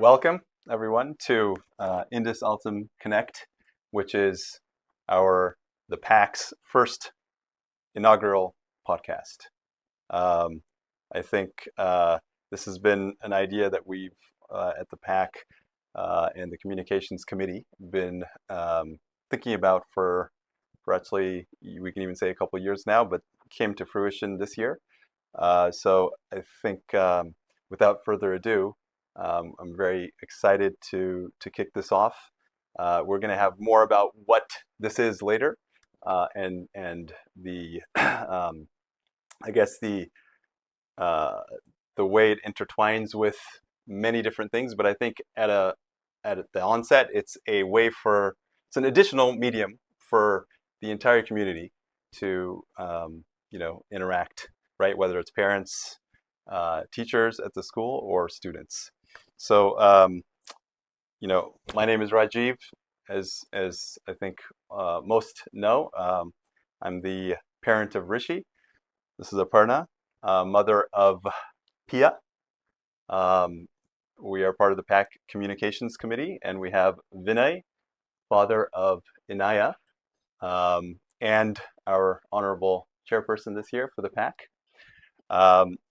Welcome everyone to Indus Altum Connect, which is the PAC's first inaugural podcast. I think this has been an idea that we've at the PAC and the Communications Committee been thinking about for actually, we can even say a couple of years now, but came to fruition this year. So I think without further ado, I'm very excited to kick this off. We're going to have more about what this is later, and the I guess the way it intertwines with many different things. But I think at the onset, it's an additional medium for the entire community to interact, right? Whether it's parents, teachers at the school, or students. So, my name is Rajiv, as I think most know. I'm the parent of Rishi. This is Aparna, mother of Pia. We are part of the PAC Communications Committee, and we have Vinay, father of Inaya, and our honorable chairperson this year for the PAC.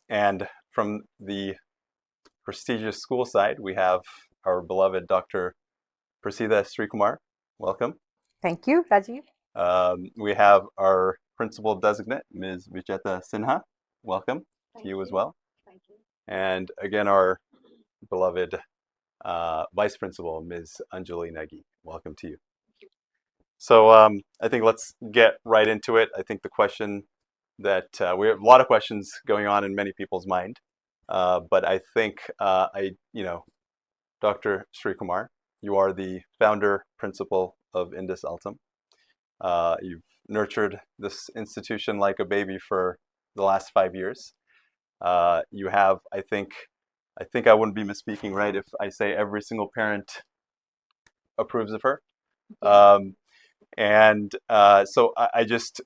And from the prestigious school side, we have our beloved Dr. Prasida Srikumar. Welcome. Thank you, Rajiv. We have our principal designate, Ms. Vijeta Sinha. Welcome to you as well. Thank you. And again, our beloved vice principal, Ms. Anjali Negi. Welcome to you. So I think let's get right into it. I think the question that we have a lot of questions going on in many people's mind. But I think Dr. Srikumar, you are the founder principal of Indus Altum. You've nurtured this institution like a baby for the last 5 years. You have, I think I wouldn't be misspeaking, right, if I say every single parent approves of her. So I just,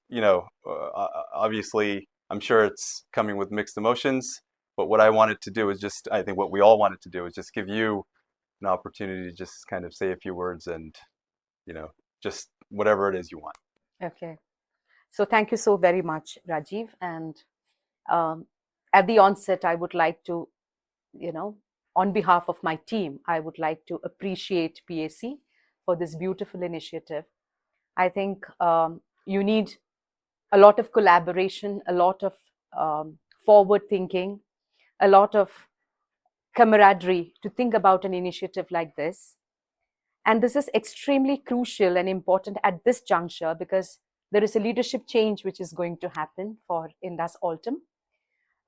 obviously, I'm sure it's coming with mixed emotions. But what I wanted to do is I think what we all wanted to do is just give you an opportunity to just kind of say a few words and, just whatever it is you want. Okay. So thank you so very much, Rajiv. And at the onset, I would like to, on behalf of my team, I would like to appreciate PAC for this beautiful initiative. I think you need a lot of collaboration, a lot of forward thinking, a lot of camaraderie to think about an initiative like this. And this is extremely crucial and important at this juncture because there is a leadership change which is going to happen for Indus Altum.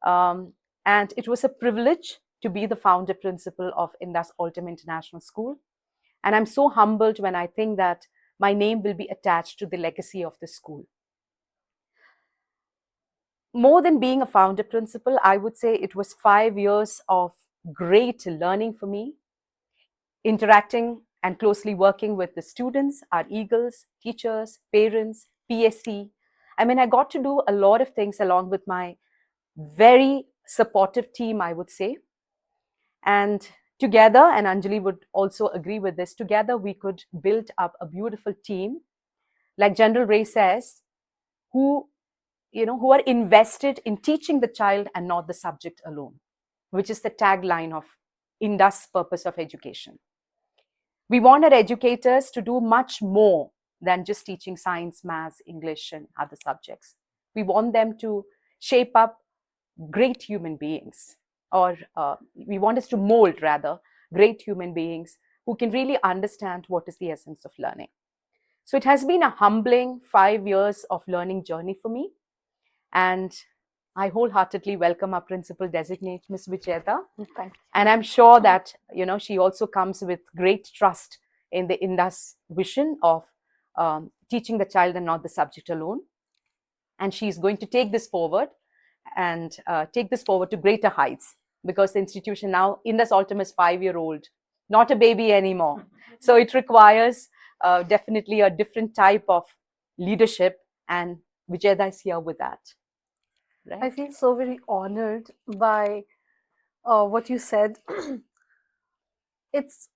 And it was a privilege to be the founder principal of Indus Altum International School. And I'm so humbled when I think that my name will be attached to the legacy of the school. More than being a founder principal, I would say it was 5 years of great learning for me, interacting and closely working with the students, our eagles, teachers, parents, PSC. I mean, I got to do a lot of things along with my very supportive team, I would say. And together, and Anjali would also agree with this, together we could build up a beautiful team, like General Ray says, who are invested in teaching the child and not the subject alone, which is the tagline of Indus purpose of education. We want our educators to do much more than just teaching science, maths, English, and other subjects. We want them to shape up great human beings, or we want us to mold, rather, great human beings who can really understand what is the essence of learning. So it has been a humbling 5 years of learning journey for me. And I wholeheartedly welcome our principal designate, Ms. Vijeta. And I'm sure that, she also comes with great trust in the Indus vision of teaching the child and not the subject alone. And she's going to take this forward and take this forward to greater heights, because the institution now, Indus Altum, is 5-year-old, not a baby anymore. So it requires definitely a different type of leadership, and Vijeda is here with that. Right? I feel so very honored by what you said. it's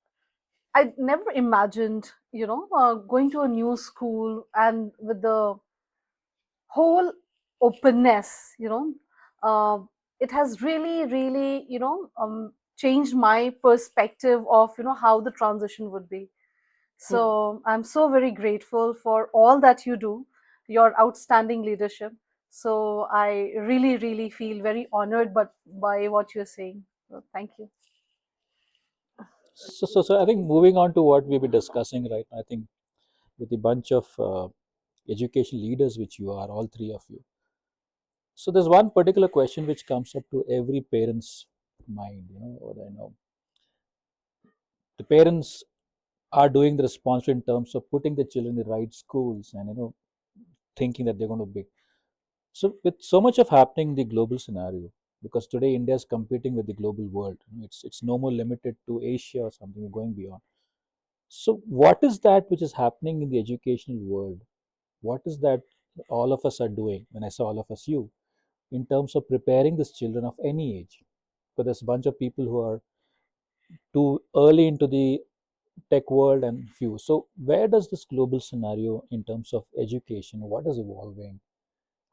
I never imagined, going to a new school and with the whole openness, uh, it has really, really, changed my perspective of, how the transition would be. So I'm so very grateful for all that you do, your outstanding leadership. So I really, really feel very honored but by what you're saying. So thank you. So I think moving on to what we've been discussing right now, I think with a bunch of education leaders, which you are, all three of you. So there's one particular question which comes up to every parent's mind, or the parents are doing the responsibility in terms of putting the children in the right schools and thinking that they're going to be. So with so much of happening in the global scenario, because today India is competing with the global world, it's no more limited to Asia or something, we're going beyond. So what is that which is happening in the educational world? What is that all of us are doing? When I say all of us, you, in terms of preparing these children of any age, because there's a bunch of people who are too early into the tech world and few. So where does this global scenario in terms of education, what is evolving?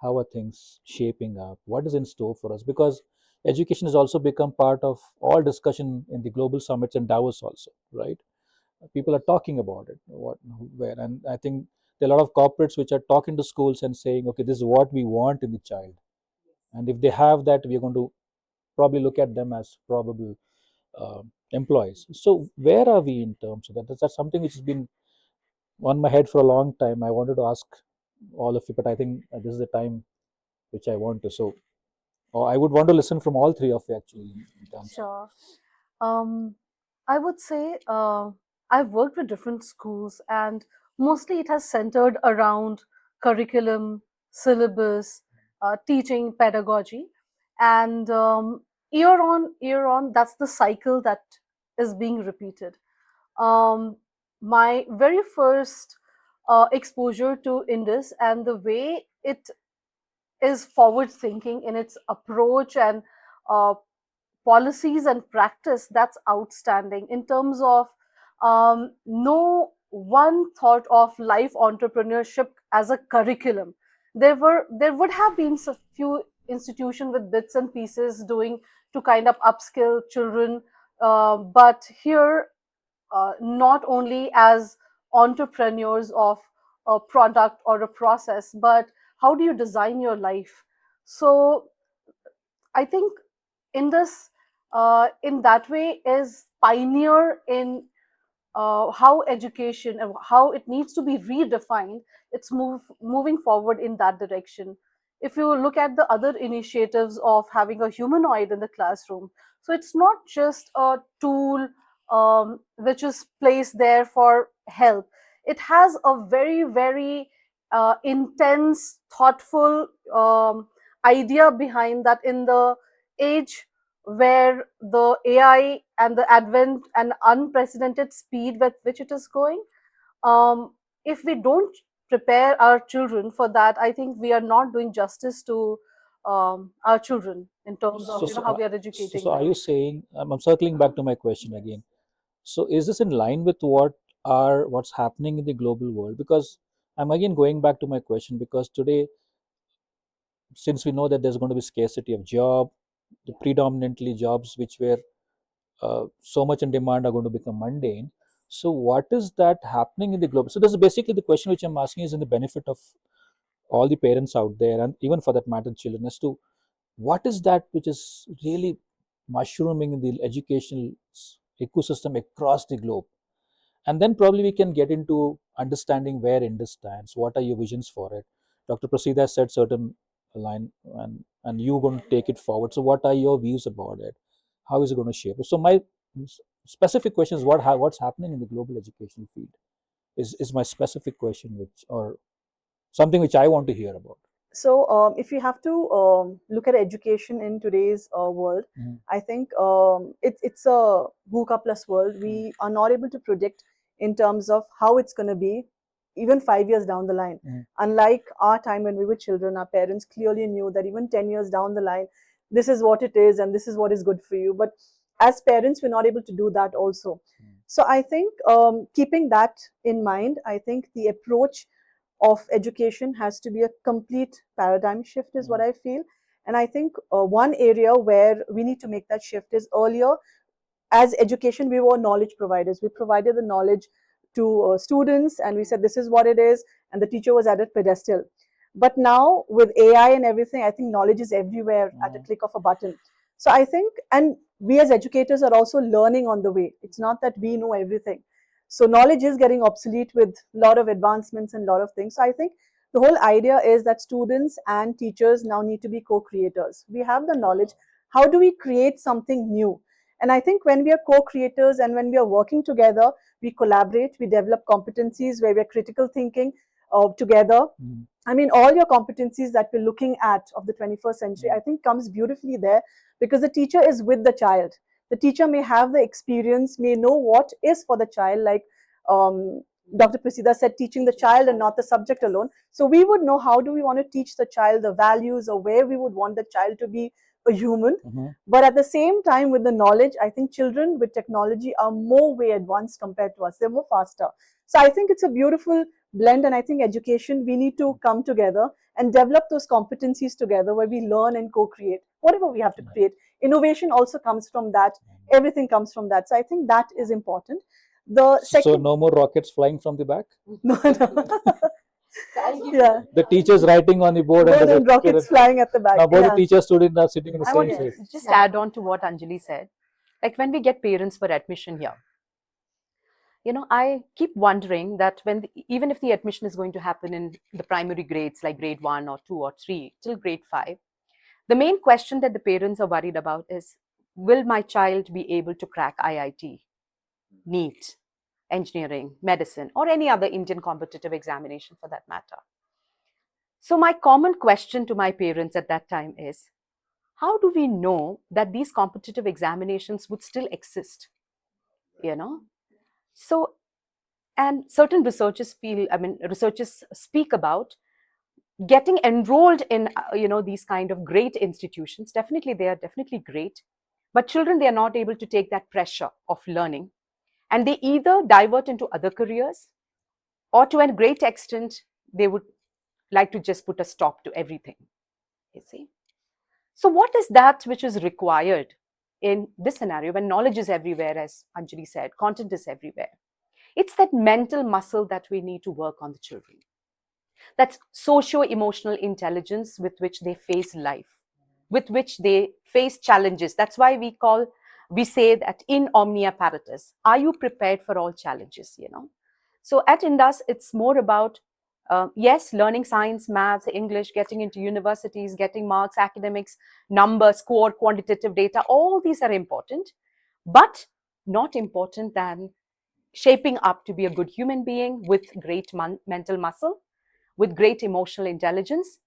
How are things shaping up? What is in store for us? Because education has also become part of all discussion in the global summits and Davos also, right? People are talking about it, what, where, and I think there are a lot of corporates which are talking to schools and saying, okay, this is what we want in the child, and if they have that, we are going to probably look at them as probable uh, employees. So where are we in terms of that? That's something which has been on my head for a long time. I wanted to ask all of you, but I think this is the time which I want to. So I would want to listen from all three of you actually in terms of. Sure. Um, I would say I've worked with different schools, and mostly it has centered around curriculum, syllabus, teaching, pedagogy, and year on, that's the cycle that is being repeated. Um, my very first exposure to Indus and the way it is forward thinking in its approach and uh, policies and practice, that's outstanding in terms of no one thought of life entrepreneurship as a curriculum. There would have been a few institutions with bits and pieces doing to kind of upskill children, but here not only as entrepreneurs of a product or a process, but how do you design your life. So I think Indus, in that way, is pioneer in how education and how it needs to be redefined. It's moving forward in that direction. If you look at the other initiatives of having a humanoid in the classroom, so it's not just a tool which is placed there for help. It has a very, very intense, thoughtful idea behind that in the age where the AI and the advent and unprecedented speed with which it is going, if we don't prepare our children for that, I think we are not doing justice to our children in terms of So, so, how uh, we are so, educating so are them. you saying, I'm circling back to my question again. So is this in line with what's happening in the global world? Because I'm again going back to my question, because today, since we know that there's going to be scarcity of job, the predominantly jobs which were so much in demand are going to become mundane. So what is that happening in the global? So this is basically the question which I'm asking is in the benefit of all the parents out there, and even for that matter children, as to what is that which is really mushrooming in the educational ecosystem across the globe. And then probably we can get into understanding where Indus stands. What are your visions for it? Dr. Prasida said certain line, and you're going to take it forward. So what are your views about it? How is it going to shape? So my specific question is what's happening in the global educational field is my specific question, which or something which I want to hear about. So, if you have to look at education in today's world, I think it's a VUCA plus world. We are not able to predict in terms of how it's going to be even 5 years down the line. Unlike our time when we were children, our parents clearly knew that even 10 years down the line, this is what it is and this is what is good for you. But as parents, we're not able to do that also. So I think keeping that in mind, I think the approach of education has to be a complete paradigm shift, is what I feel. And I think one area where we need to make that shift is earlier, as education, we were knowledge providers. We provided the knowledge to students, and we said this is what it is, and the teacher was at a pedestal. But now with AI and everything, I think knowledge is everywhere at a click of a button. So I think, and we as educators are also learning on the way. It's not that we know everything. So knowledge is getting obsolete with a lot of advancements and a lot of things. So I think the whole idea is that students and teachers now need to be co-creators. We have the knowledge. How do we create something new? And I think when we are co-creators and when we are working together, we collaborate, we develop competencies where we're critical thinking together. I mean, all your competencies that we're looking at of the 21st century, I think comes beautifully there, because the teacher is with the child. The teacher may have the experience, may know what is for the child, like Dr. Prasida said, teaching the child and not the subject alone. So we would know how do we want to teach the child the values, or where we would want the child to be a human. But at the same time, with the knowledge, I think children with technology are more way advanced compared to us. They're more faster. So I think it's a beautiful blend, and I think education, we need to come together and develop those competencies together where we learn and co-create whatever we have to create. Innovation also comes from that. Everything comes from that. So I think that is important. The second, So no more rockets flying from the back? no. Yeah. The teachers writing on the board and the rockets flying at the back. Now both the teacher students are sitting in the I same want place. to just add on to what Anjali said. Like when we get parents for admission here, I keep wondering that even if the admission is going to happen in the primary grades like grade 1 or 2 or 3 till grade 5, the main question that the parents are worried about is, will my child be able to crack IIT, NEET, engineering, medicine, or any other Indian competitive examination for that matter? So my common question to my parents at that time is, how do we know that these competitive examinations would still exist? So, and certain researchers speak about getting enrolled in, these kind of great institutions. Definitely, they are definitely great. But children, they are not able to take that pressure of learning. And they either divert into other careers, or to a great extent, they would like to just put a stop to everything. You see? So what is that which is required in this scenario when knowledge is everywhere, as Anjali said, content is everywhere? It's that mental muscle that we need to work on the children. That's socio-emotional intelligence with which they face life, with which they face challenges. That's why we say that in omnia paratus, are you prepared for all challenges? So at Indus, it's more about, yes, learning science, maths, English, getting into universities, getting marks, academics, numbers, score, quantitative data, all these are important, but not important than shaping up to be a good human being with great mental muscle, with great emotional intelligence.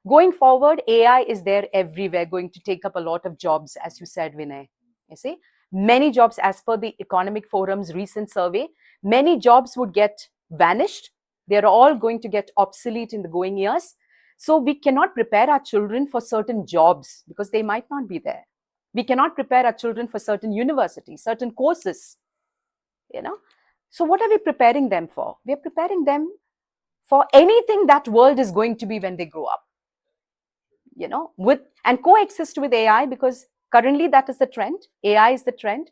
Going forward, AI is there everywhere, going to take up a lot of jobs, as you said, Vinay. You see, many jobs, as per the Economic Forum's recent survey, many jobs would get vanished. They're all going to get obsolete in the going years. So we cannot prepare our children for certain jobs because they might not be there. We cannot prepare our children for certain universities, certain courses. So what are we preparing them for? We are preparing them for anything that world is going to be when they grow up, and coexist with AI, because currently that is the trend. AI is the trend.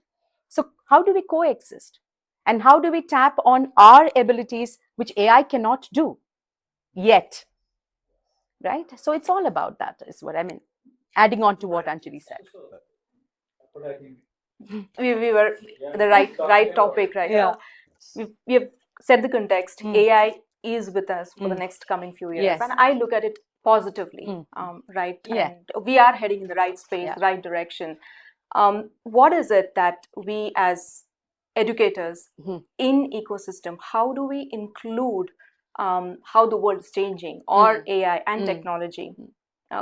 So how do we coexist? And how do we tap on our abilities, which AI cannot do yet? Right? So it's all about that, is what I mean. Adding on to what Anjali said. We were the right topic right now. We have set the context. AI is with us for the next coming few years, Yes. and I look at it positively, right? Yeah. And we are heading in the right space, right direction. What is it that we as educators in ecosystem, how do we include how the world is changing, or AI and technology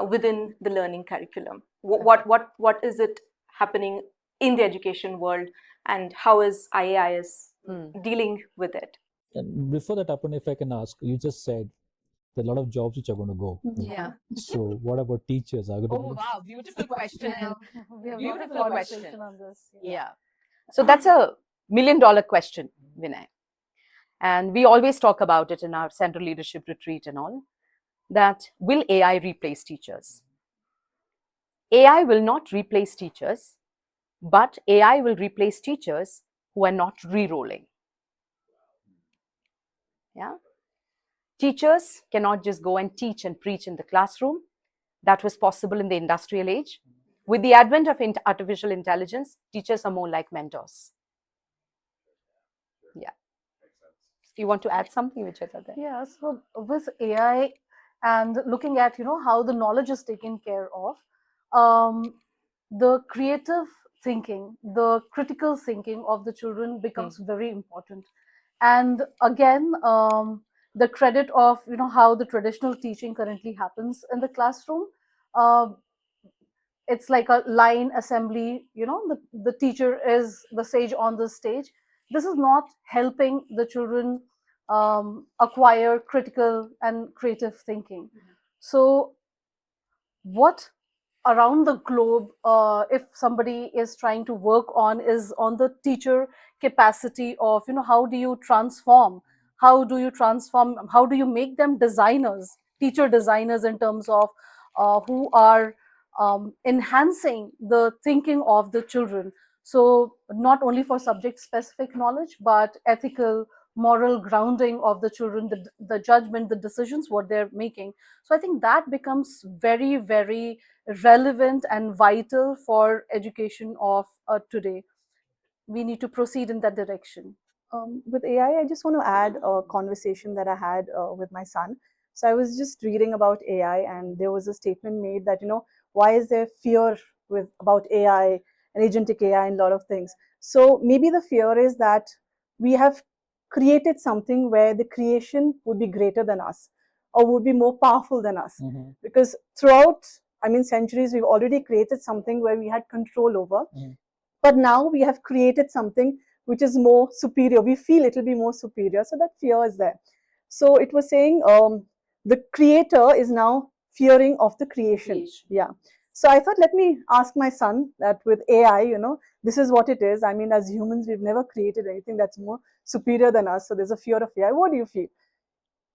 within the learning curriculum? What is it happening in the education world, and how is IAIS dealing with it? And before that, Aparna, if I can ask, you just said there are a lot of jobs which are going to go. Yeah. So what about teachers? Are going to wow, beautiful question. We have Beautiful a lot of question. question on this. Yeah. So that's a million-dollar question, Vinay. And we always talk about it in our Central Leadership Retreat and all, that will AI replace teachers? AI will not replace teachers, but AI will replace teachers who are not re-rolling. Yeah. Teachers cannot just go and teach and preach in the classroom. That was possible in the industrial age. With the advent of artificial intelligence, teachers are more like mentors. Yeah. You want to add something, Vicheta? Yeah, so with AI and looking at, how the knowledge is taken care of, the creative thinking, the critical thinking of the children becomes very important. And again, the credit of, how the traditional teaching currently happens in the classroom, uh, it's like a line assembly, the teacher is the sage on the stage. This is not helping the children acquire critical and creative thinking. So what around the globe, if somebody is trying to work on, is on the teacher capacity of, how do you transform, how do you make them designers, teacher designers, in terms of who are enhancing the thinking of the children. So not only for subject specific knowledge, but ethical, moral grounding of the children, the judgment, the decisions, what they're making. So I think that becomes very, very relevant and vital for education of today. We need to proceed in that direction. With AI, I just want to add a conversation that I had with my son. So I was just reading about AI, and there was a statement made that, why is there fear about AI and agentic AI and a lot of things? So maybe the fear is that we have created something where the creation would be greater than us or would be more powerful than us. Because throughout, centuries, we've already created something where we had control over. But now we have created something which is more superior. We feel it will be more superior. So that fear is there. So it was saying the creator is now fearing of the creation. Yeah. So I thought, let me ask my son that with AI, this is what it is. As humans, we've never created anything that's more superior than us. So there's a fear of AI. What do you feel?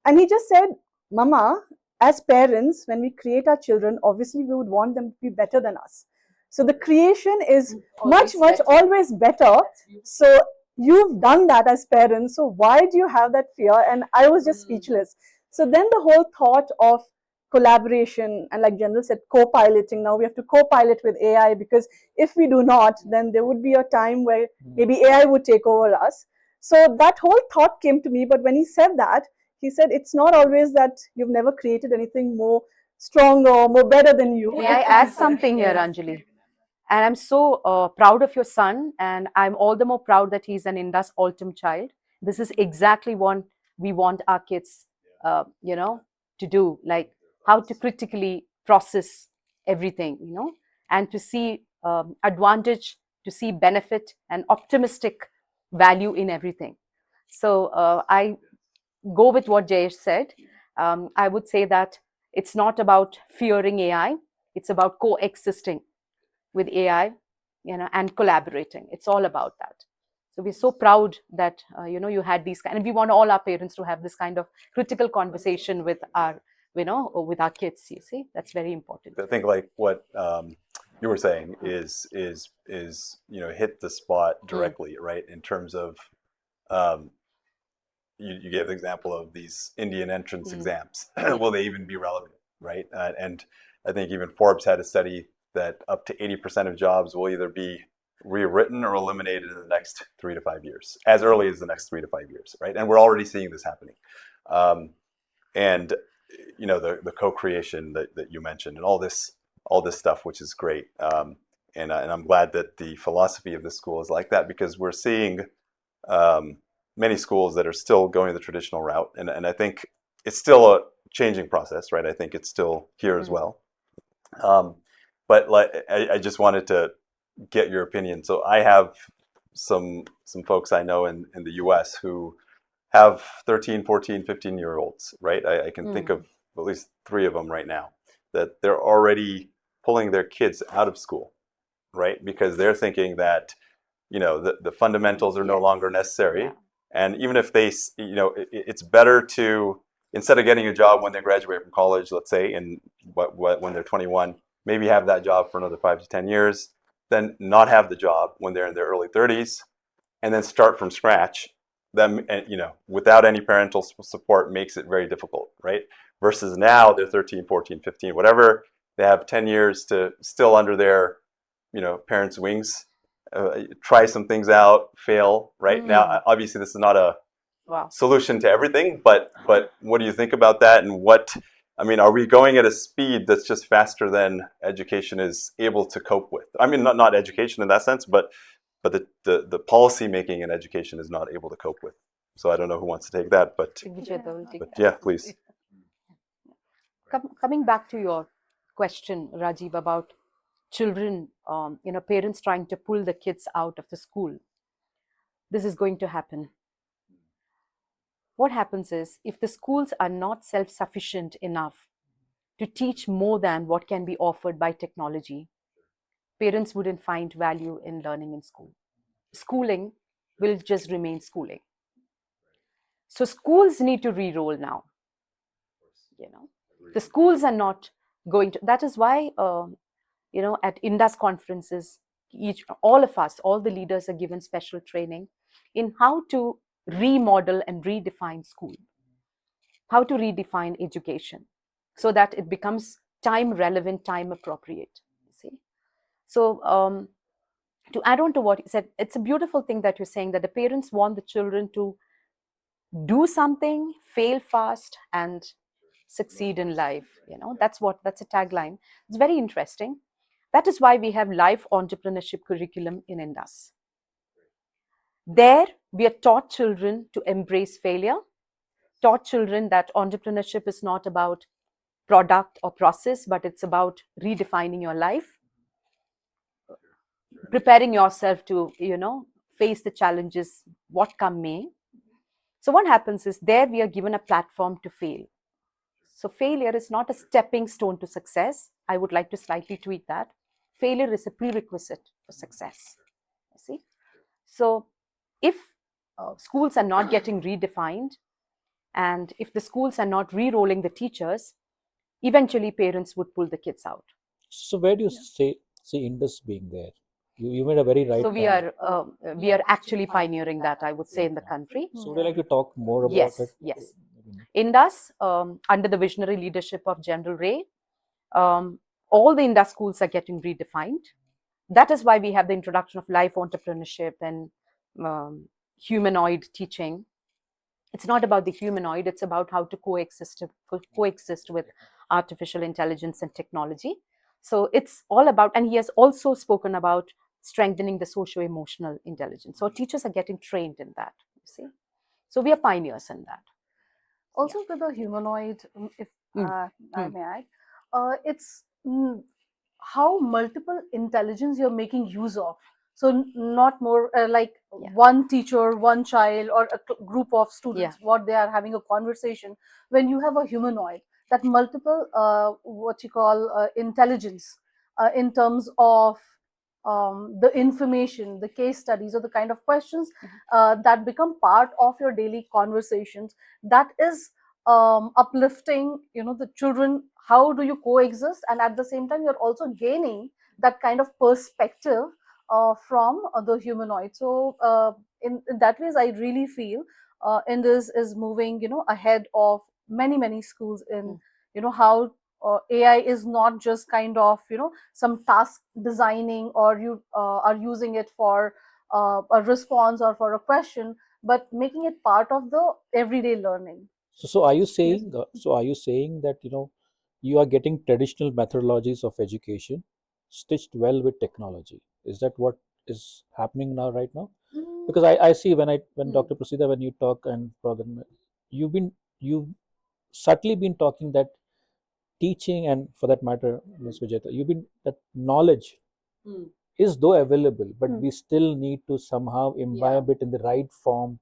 And he just said, Mama, as parents, when we create our children, obviously we would want them to be better than us. So the creation is always better. So you've done that as parents. So why do you have that fear? And I was just speechless. So then the whole thought of collaboration, and like General said, co-piloting. Now we have to co-pilot with AI, because if we do not, then there would be a time where maybe AI would take over us. So that whole thought came to me. But when he said that, he said, it's not always that you've never created anything more stronger, more better than you. May I add something here, Anjali? And I'm so proud of your son, and I'm all the more proud that he's an Indus Altum child. This is exactly what we want our kids, to do, like how to critically process everything, and to see advantage, to see benefit and optimistic value in everything. So I go with what Jayesh said. I would say that it's not about fearing AI, it's about coexisting with AI, and collaborating. It's all about that. So we're so proud that you had these kind, and we want all our parents to have this kind of critical conversation with our, with our kids. You see, that's very important. I think like what you were saying is hit the spot directly, right? In terms of you gave the example of these Indian entrance exams. Will they even be relevant, right? And I think even Forbes had a study that up to 80% of jobs will either be rewritten or eliminated in the next 3 to 5 years, as early as the next 3 to 5 years, right? And we're already seeing this happening. And the co-creation that you mentioned, and all this stuff, which is great. And I'm glad that the philosophy of the school is like that, because we're seeing many schools that are still going the traditional route, and I think it's still a changing process, right? I think it's still here as well. But I just wanted to get your opinion. So I have some folks I know in the US who have 13, 14, 15-year-olds, right? I can think of at least 3 of them right now, that they're already pulling their kids out of school, right? Because they're thinking that, the fundamentals are no Yes. longer necessary. Yeah. And even if they, it's better to, instead of getting a job when they graduate from college, let's say, in when they're 21, maybe have that job for another 5 to 10 years, then not have the job when they're in their early 30s, and then start from scratch. Them, without any parental support makes it very difficult, right? Versus now they're 13, 14, 15, whatever. They have 10 years to still under their, parents' wings, try some things out, fail, right? Now, obviously this is not a Wow. solution to everything, but what do you think about that? And are we going at a speed that's just faster than education is able to cope with? I mean, not education in that sense, but the policy making in education is not able to cope with. So I don't know who wants to take that, but yeah, please. Coming back to your question, Rajiv, about children, parents trying to pull the kids out of the school. This is going to happen. What happens is, if the schools are not self-sufficient enough to teach more than what can be offered by technology, parents wouldn't find value in learning in school. Schooling will just remain schooling. So schools need to re-roll now. The schools are not going to. That is why, at Indus conferences, all of us, all the leaders are given special training in how to remodel and redefine school, how to redefine education so that it becomes time relevant, time appropriate. See? So to add on to what you said, it's a beautiful thing that you're saying, that the parents want the children to do something, fail fast, and succeed in life. That's a tagline. It's very interesting. That is why we have life entrepreneurship curriculum in Indus. There, we are taught children to embrace failure, taught children that entrepreneurship is not about product or process, but it's about redefining your life, preparing yourself to, face the challenges, what come may. So what happens is, there we are given a platform to fail. So failure is not a stepping stone to success. I would like to slightly tweak that. Failure is a prerequisite for success. See? So if schools are not getting redefined, and if the schools are not re-rolling the teachers, eventually parents would pull the kids out. So where do you see Indus being there? You made a very right So point. we are actually pioneering that, I would say, in the country. So would you like to talk more about Yes, it? yes. Indus, under the visionary leadership of General Ray, all the Indus schools are getting redefined. That is why we have the introduction of life entrepreneurship and humanoid teaching. It's not about the humanoid, it's about how to coexist with artificial intelligence and technology. So it's all about, and he has also spoken about strengthening the socio-emotional intelligence. So teachers are getting trained in that, you see. So we are pioneers in that. Also, with the humanoid, if I may add, it's how multiple intelligence you're making use of. So not more like one teacher, one child, or a group of students, what they are having a conversation. When you have a humanoid, that multiple what you call intelligence in terms of the information, the case studies, or the kind of questions that become part of your daily conversations, that is uplifting, the children. How do you coexist, and at the same time you're also gaining that kind of perspective from the humanoid. So in that ways, I really feel Indus is moving, ahead of many schools in, how AI is not just kind of, some task designing, or you are using it for a response or for a question, but making it part of the everyday learning. So are you saying that you are getting traditional methodologies of education stitched well with technology? Is that what is happening now, right now? Because I see when Dr. Prasida, when you talk, and you've subtly been talking that teaching, and for that matter, Ms. Vijayata, that knowledge is though available, but we still need to somehow imbibe it in the right form,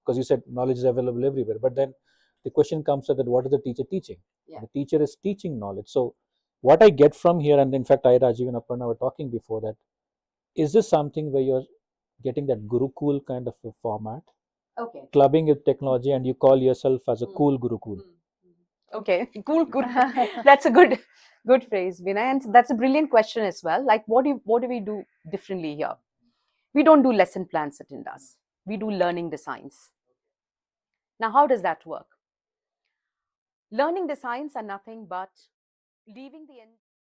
because you said knowledge is available everywhere. But then the question comes up that what is the teacher teaching? The teacher is teaching knowledge. So what I get from here, and in fact, Rajiv and Aparna were talking before that, is this something where you're getting that Gurukul kind of a format, Okay. clubbing with technology, and you call yourself as a cool Gurukul. Okay, cool. That's a good phrase, Vinay, and that's a brilliant question as well. Like, what do we do differently here? We don't do lesson plans at Indus. We do learning designs. Now, how does that work? Learning designs are nothing but leaving the end.